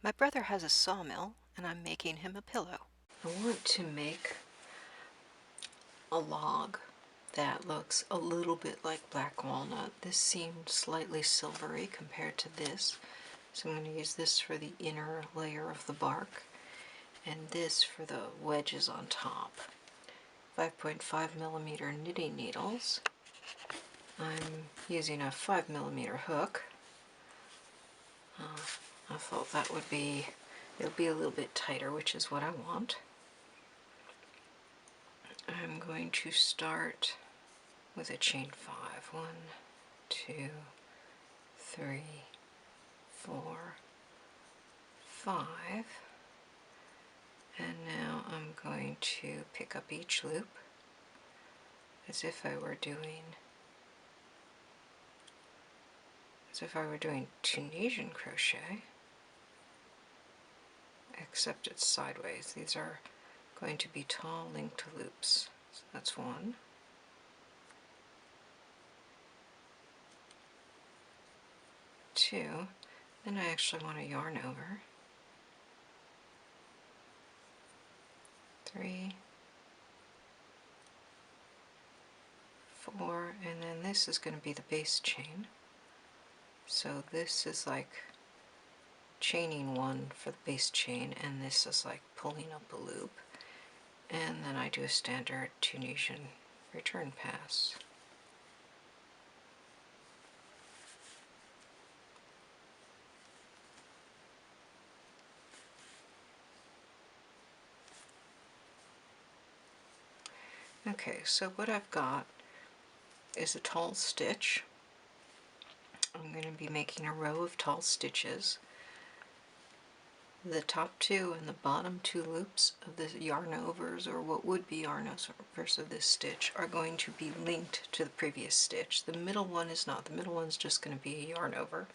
My brother has a sawmill, and I'm making him a pillow. I want to make a log that looks a little bit like black walnut. This seemed slightly silvery compared to this, so I'm going to use this for the inner layer of the bark, and this for the wedges on top. 5.5 millimeter knitting needles. I'm using a 5 millimeter hook. I thought that would be, it'll be a little bit tighter, which is what I want. I'm going to start with a chain 5. 1, 2, 3, 4, 5. And now I'm going to pick up each loop as if I were doing Tunisian crochet, except it's sideways. These are going to be tall linked loops. So that's 1. 2. Then I actually want to yarn over. 3, 4, and then this is going to be the base chain. So this is like chaining 1 for the base chain, and this is like pulling up a loop. And then I do a standard Tunisian return pass. Okay, so what I've got is a tall stitch. I'm going to be making a row of tall stitches. The top 2 and the bottom 2 loops of the yarn overs, or what would be yarn overs of this stitch, are going to be linked to the previous stitch. The middle one is not. The middle one's just going to be a yarn over.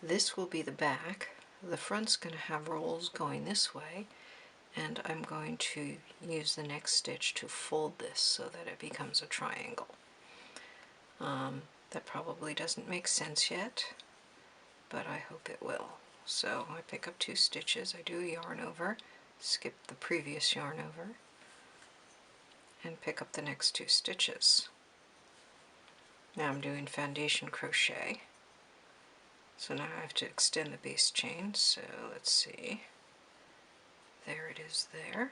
This will be the back. The front's going to have rolls going this way, and I'm going to use the next stitch to fold this so that it becomes a triangle. That probably doesn't make sense yet, but I hope it will. So I pick up 2 stitches, I do a yarn over, skip the previous yarn over, and pick up the next 2 stitches. Now I'm doing foundation crochet, so now I have to extend the base chain. So let's see, there it is there.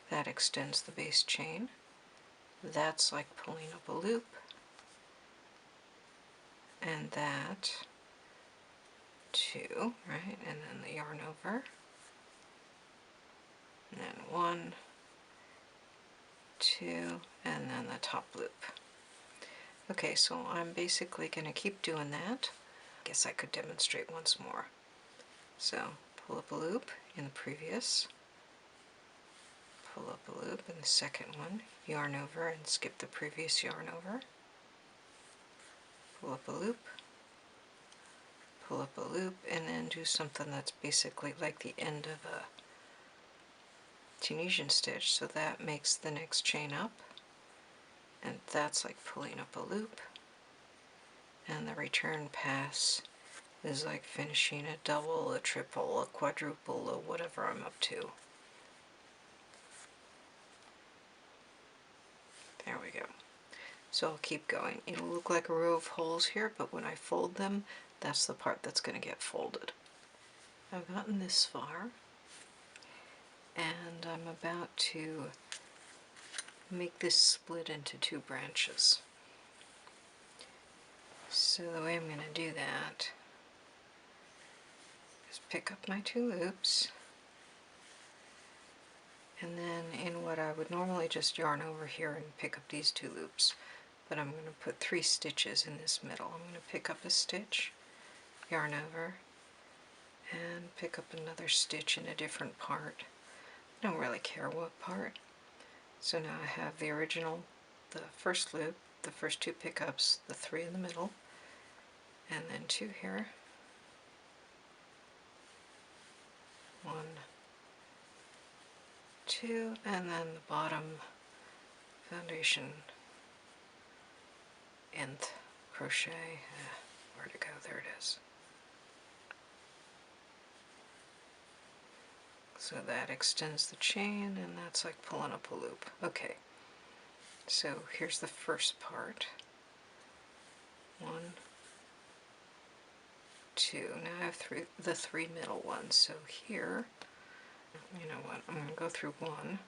That extends the base chain. That's like pulling up a loop, and that 2, right, and then the yarn over, and then 1, 2, and then the top loop. Okay, so I'm basically going to keep doing that. I guess I could demonstrate once more. So pull up a loop in the previous, pull up a loop in the second one, yarn over and skip the previous yarn over, pull up a loop, pull up a loop, and then do something that's basically like the end of a Tunisian stitch. So that makes the next chain up, and that's like pulling up a loop, and the return pass is like finishing a double, a triple, a quadruple, or whatever I'm up to. There we go. So I'll keep going. It'll look like a row of holes here, but when I fold them, that's the part that's going to get folded. I've gotten this far, and I'm about to make this split into 2 branches. So the way I'm going to do that is pick up my 2 loops, and then in what I would normally just yarn over here and pick up these 2 loops, but I'm going to put 3 stitches in this middle. I'm going to pick up a stitch, yarn over, and pick up another stitch in a different part. I don't really care what part. So now I have the original, the first loop, the first 2 pickups, the 3 in the middle, and then 2 here. 1, 2, and then the bottom foundation nth crochet. Where'd it go? There it is. So that extends the chain, and that's like pulling up a loop. Okay, so here's the first part. 1, 2. Now I have the three middle ones. So here, you know what, I'm going to go through 1,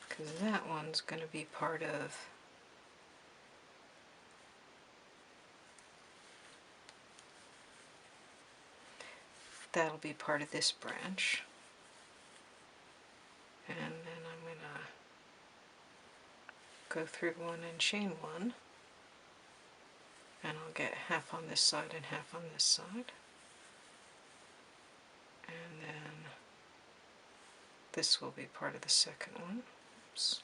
because that one's going to be part of that'll be part of this branch. And then I'm going to go through 1 and chain 1, and I'll get half on this side and half on this side. And then this will be part of the second one. Oops,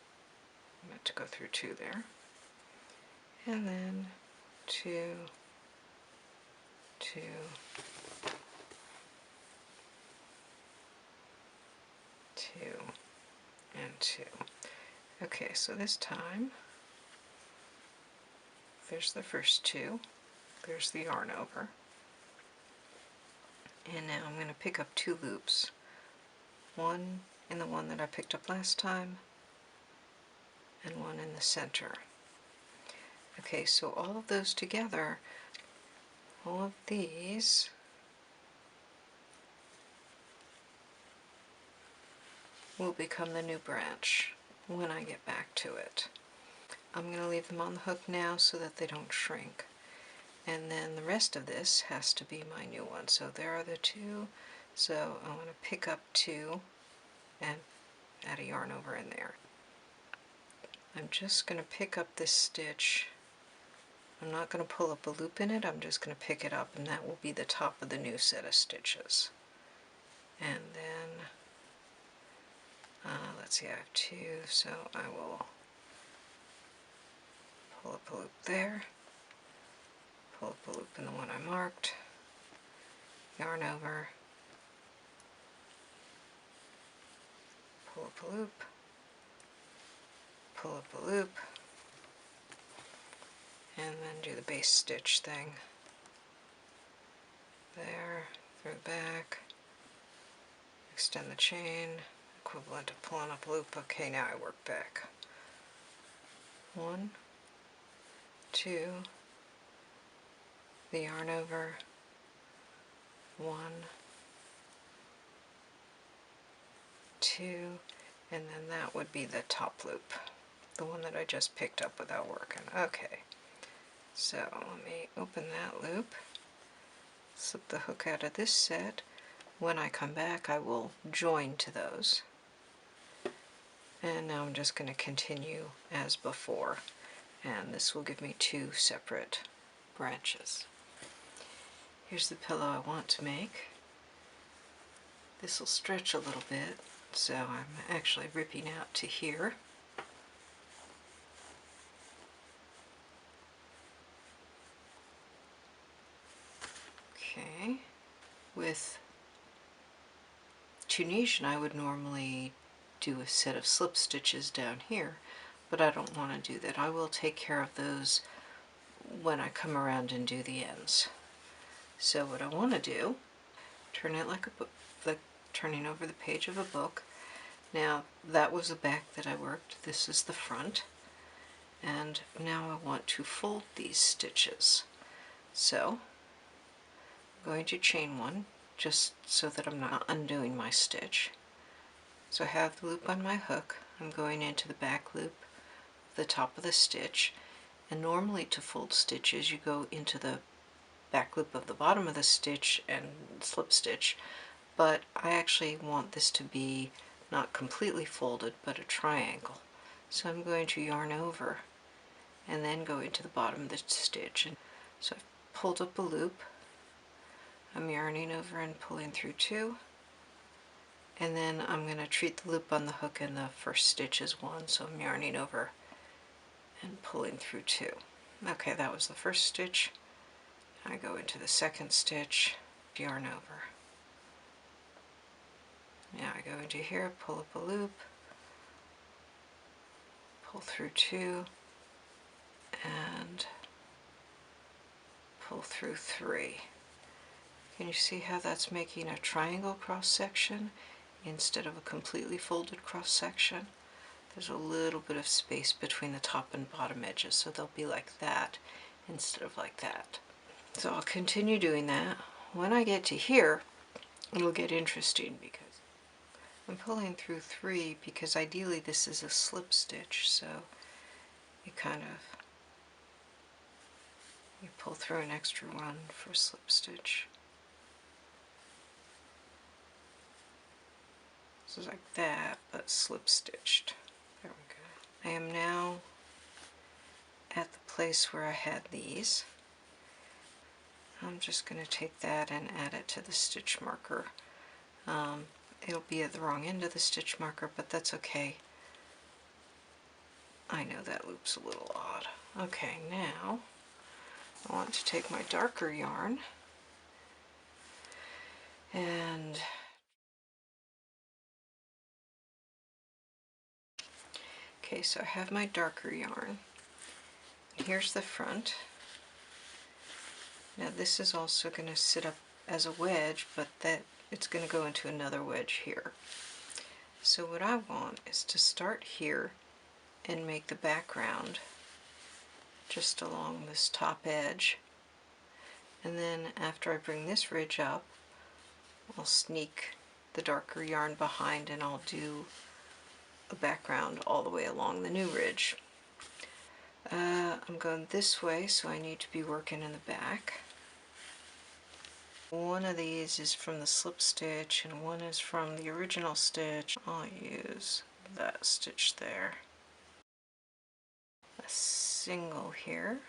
I meant to go through 2 there. And then 2, 2, 2, and 2. Okay, so this time, there's the first 2, there's the yarn over, and now I'm going to pick up 2 loops, one in the one that I picked up last time, and one in the center. Okay, so all of those together, all of these will become the new branch when I get back to it. I'm going to leave them on the hook now so that they don't shrink. And then the rest of this has to be my new one. So there are the 2. So I'm going to pick up 2 and add a yarn over in there. I'm just going to pick up this stitch. I'm not going to pull up a loop in it, I'm just going to pick it up, and that will be the top of the new set of stitches. And then, let's see, I have 2, so I will pull up a loop there, pull up a loop in the one I marked, yarn over, pull up a loop, pull up a loop, and then do the base stitch thing. There, through the back, extend the chain, equivalent to pulling up a loop. Okay, now I work back. 1, 2, the yarn over, 1, 2, and then that would be the top loop, the one that I just picked up without working. Okay, so let me open that loop, slip the hook out of this set. When I come back, I will join to those. And now I'm just going to continue as before, and this will give me 2 separate branches. Here's the pillow I want to make. This will stretch a little bit, so I'm actually ripping out to here. Okay, with Tunisian I would normally do a set of slip stitches down here, but I don't want to do that. I will take care of those when I come around and do the ends. So what I want to do, turn it like a book, like turning over the page of a book. Now that was the back that I worked, this is the front, and now I want to fold these stitches. So I'm going to chain 1 just so that I'm not undoing my stitch. So I have the loop on my hook, I'm going into the back loop, the top of the stitch, and normally to fold stitches you go into the back loop of the bottom of the stitch and slip stitch, but I actually want this to be not completely folded but a triangle. So I'm going to yarn over and then go into the bottom of the stitch. And so I've pulled up a loop, I'm yarning over and pulling through 2, and then I'm going to treat the loop on the hook in the first stitch as 1, so I'm yarning over and pulling through 2. Okay, that was the first stitch. I go into the second stitch, yarn over. Now I go into here, pull up a loop, pull through 2, and pull through 3. Can you see how that's making a triangle cross section instead of a completely folded cross section? There's a little bit of space between the top and bottom edges, so they'll be like that instead of like that. So I'll continue doing that. When I get to here, it'll get interesting because I'm pulling through 3 because ideally this is a slip stitch, so you you pull through an extra one for a slip stitch. This is like that, but slip stitched. There we go. I am now at the place where I had these. I'm just going to take that and add it to the stitch marker. It'll be at the wrong end of the stitch marker, but that's okay. I know that loop's a little odd. Okay, now I want to take my darker yarn and okay, so I have my darker yarn. Here's the front. Now this is also going to sit up as a wedge, but that it's going to go into another wedge here. So what I want is to start here and make the background just along this top edge. And then after I bring this ridge up, I'll sneak the darker yarn behind and I'll do a background all the way along the new ridge. I'm going this way, so I need to be working in the back. One of these is from the slip stitch and one is from the original stitch. I'll use that stitch there. A single here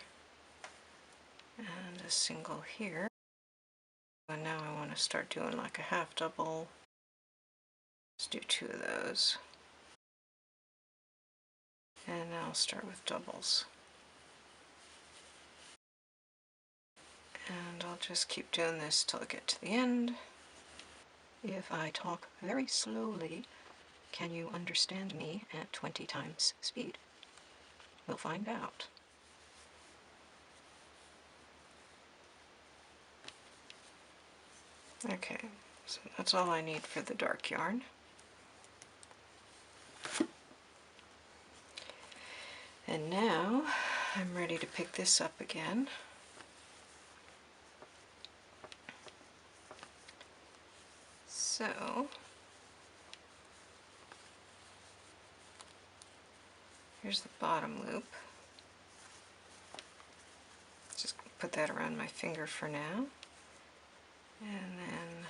and a single here. And now I want to start doing like a half double. Let's do 2 of those. And now I'll start with doubles. And I'll just keep doing this till I get to the end. If I talk very slowly, can you understand me at 20 times speed? We'll find out. Okay, so that's all I need for the dark yarn. And now I'm ready to pick this up again. So here's the bottom loop. Just put that around my finger for now. And then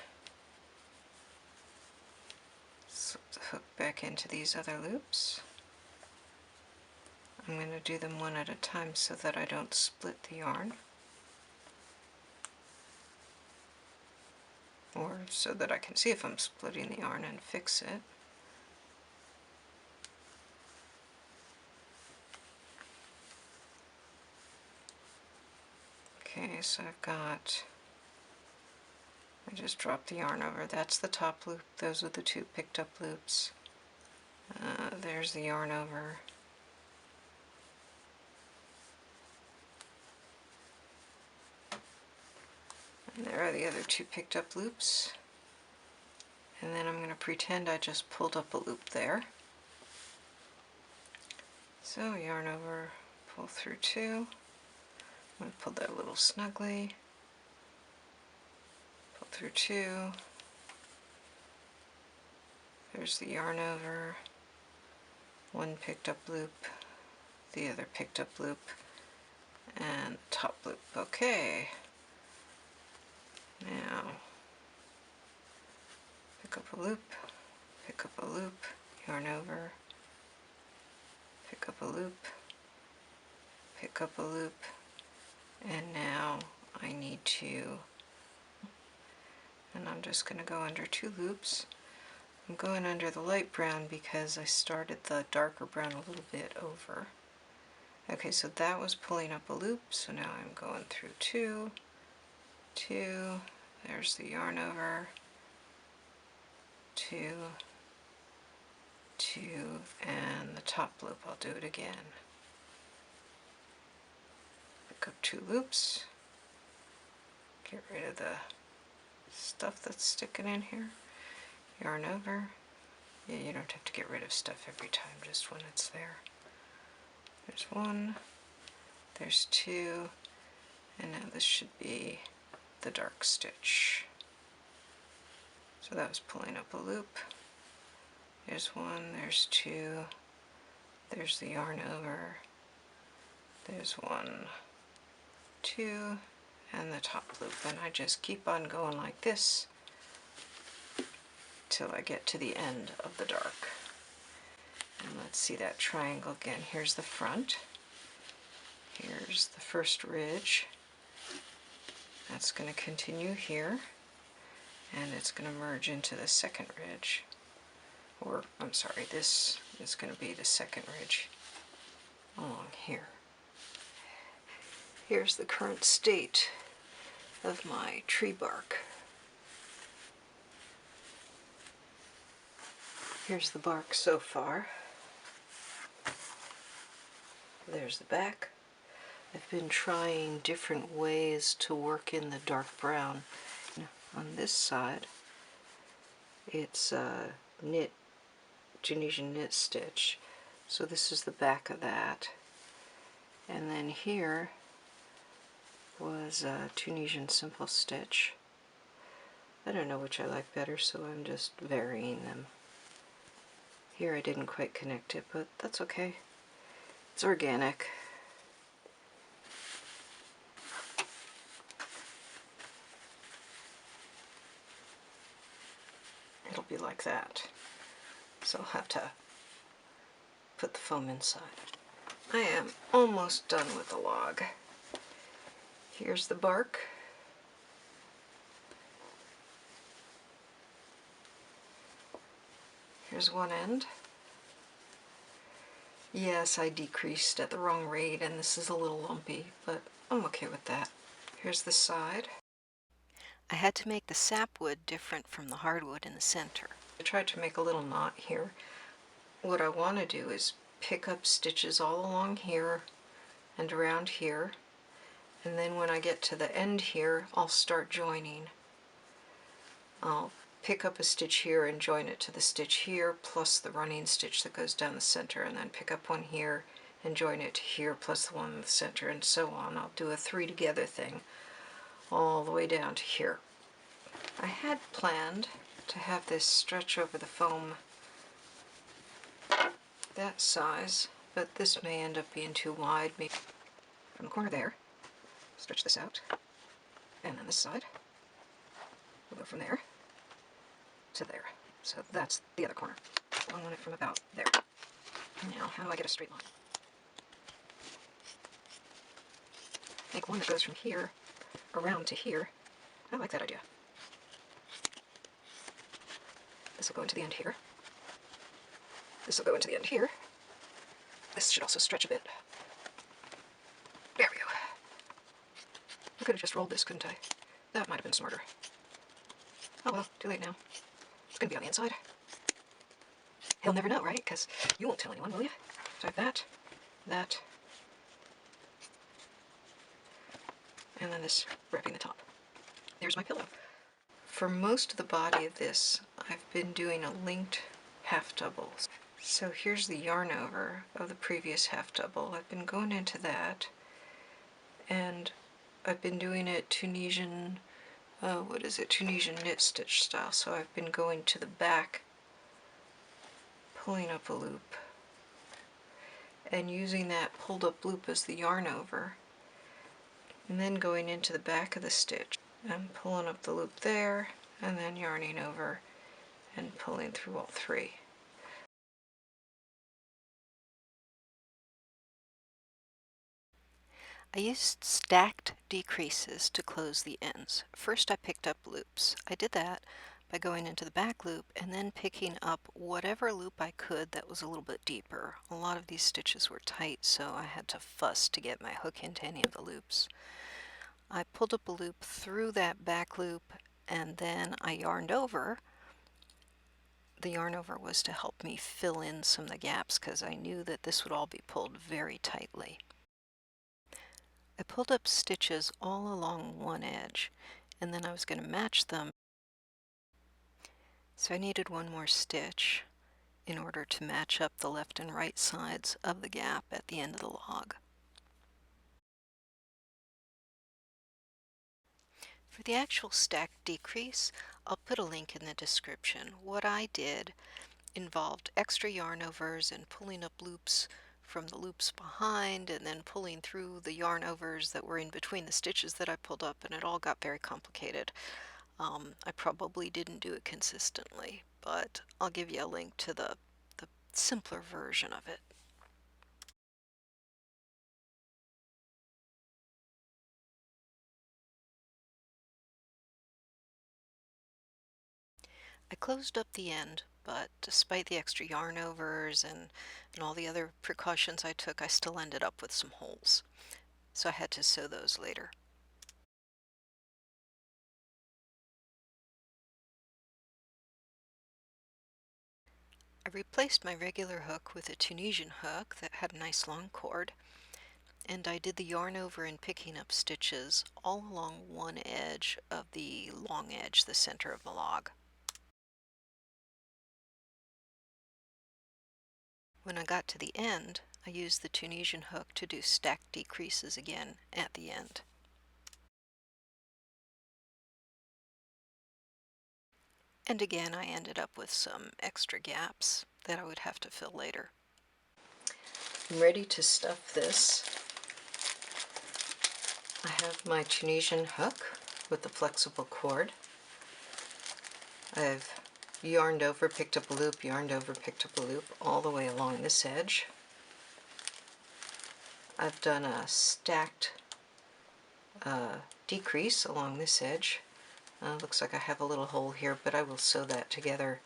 slip the hook back into these other loops. I'm going to do them one at a time so that I don't split the yarn. Or so that I can see if I'm splitting the yarn and fix it. Okay, so I just dropped the yarn over. That's the top loop. Those are the 2 picked up loops. There's the yarn over. And there are the other 2 picked up loops. And then I'm going to pretend I just pulled up a loop there. So yarn over, pull through 2. I'm going to pull that a little snugly. Pull through 2. There's the yarn over. 1 picked up loop, the other picked up loop, and top loop. Okay. Now pick up a loop, pick up a loop, yarn over, pick up a loop, pick up a loop, and now I need to, and I'm just going to go under 2 loops. I'm going under the light brown because I started the darker brown a little bit over. Okay, so that was pulling up a loop, so now I'm going through 2, 2, there's the yarn over, 2, 2, and the top loop. I'll do it again. Pick up 2 loops, get rid of the stuff that's sticking in here. Yarn over. Yeah, you don't have to get rid of stuff every time, just when it's there. There's one, there's two, and now this should be the dark stitch. So that was pulling up a loop. There's one, there's two, there's the yarn over, there's one, two, and the top loop. And I just keep on going like this till I get to the end of the dark. And let's see that triangle again. Here's the front. Here's the first ridge. That's going to continue here, and it's going to merge into the second ridge. Or, I'm sorry, this is going to be the second ridge along here. Here's the current state of my tree bark. Here's the bark so far. There's the back. I've been trying different ways to work in the dark brown. On this side, it's knit, Tunisian knit stitch. So this is the back of that. And then here was Tunisian simple stitch. I don't know which I like better, so I'm just varying them. Here I didn't quite connect it, but that's okay. It's organic. It'll be like that. So I'll have to put the foam inside. I am almost done with the log. Here's the bark. Here's one end. Yes, I decreased at the wrong rate and this is a little lumpy, but I'm okay with that. Here's the side. I had to make the sapwood different from the hardwood in the center. I tried to make a little knot here. What I want to do is pick up stitches all along here and around here, and then when I get to the end here, I'll start joining. I'll pick up a stitch here and join it to the stitch here, plus the running stitch that goes down the center, and then pick up one here and join it to here, plus the one in the center, and so on. I'll do a three together thing all the way down to here. I had planned to have this stretch over the foam that size, but this may end up being too wide. Maybe from the corner there, stretch this out, and then this side, we'll go from there to there. So that's the other corner. I want it from about there. Now, how do I get a straight line? Make one that goes from here around to here. I like that idea. This will go into the end here. This will go into the end here. This should also stretch a bit. There we go. I could have just rolled this, couldn't I? That might have been smarter. Oh well, too late now. It's going to be on the inside. He'll never know, right? Because you won't tell anyone, will you? So I have that, that, and then this wrapping the top. There's my pillow. For most of the body of this, I've been doing a linked half double. So here's the yarn over of the previous half double. I've been going into that, and I've been doing it Tunisian, Tunisian knit stitch style. So I've been going to the back, pulling up a loop, and using that pulled up loop as the yarn over, and then going into the back of the stitch and pulling up the loop there, and then yarning over and pulling through all three. I used stacked decreases to close the ends. First I picked up loops. I did that by going into the back loop and then picking up whatever loop I could that was a little bit deeper. A lot of these stitches were tight, so I had to fuss to get my hook into any of the loops. I pulled up a loop through that back loop and then I yarned over. The yarn over was to help me fill in some of the gaps because I knew that this would all be pulled very tightly. I pulled up stitches all along one edge, and then I was going to match them So I needed one more stitch in order to match up the left and right sides of the gap at the end of the log. For the actual stack decrease, I'll put a link in the description. What I did involved extra yarn overs and pulling up loops from the loops behind and then pulling through the yarn overs that were in between the stitches that I pulled up, and it all got very complicated. I probably didn't do it consistently, but I'll give you a link to the simpler version of it. I closed up the end, but despite the extra yarn overs and all the other precautions I took, I still ended up with some holes. So I had to sew those later. I replaced my regular hook with a Tunisian hook that had a nice long cord, and I did the yarn over and picking up stitches all along one edge of the long edge, the center of the log. When I got to the end, I used the Tunisian hook to do stack decreases again at the end. And again, I ended up with some extra gaps that I would have to fill later. I'm ready to stuff this. I have my Tunisian hook with the flexible cord. I've yarned over, picked up a loop, yarned over, picked up a loop all the way along this edge. I've done a stacked decrease along this edge. Looks like I have a little hole here, but I will sew that together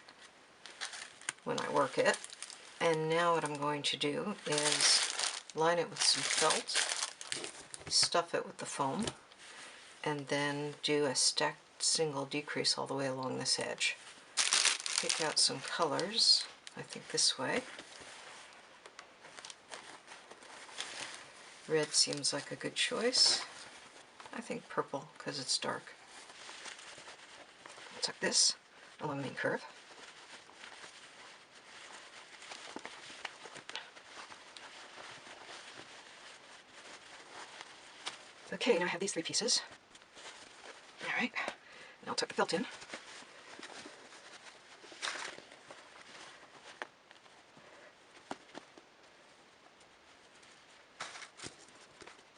when I work it. And now what I'm going to do is line it with some felt, stuff it with the foam, and then do a stacked single decrease all the way along this edge. Pick out some colors, I think this way. Red seems like a good choice. I think purple because it's dark. I'll tuck this along the main curve. Okay, now I have these three pieces. Alright, and I'll tuck the felt in.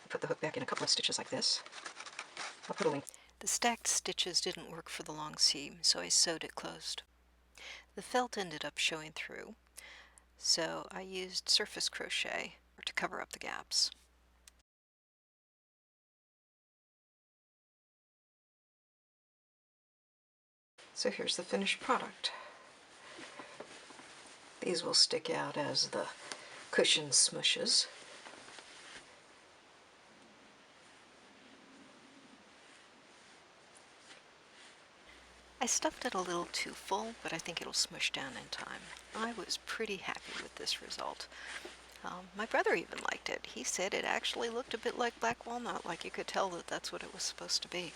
Put the hook back in a couple of stitches like this. I'll put a link. The stacked stitches didn't work for the long seam, so I sewed it closed. The felt ended up showing through, so I used surface crochet to cover up the gaps. So here's the finished product. These will stick out as the cushion smushes. I stuffed it a little too full, but I think it'll smush down in time. I was pretty happy with this result. My brother even liked it. He said it actually looked a bit like black walnut, like you could tell that that's what it was supposed to be.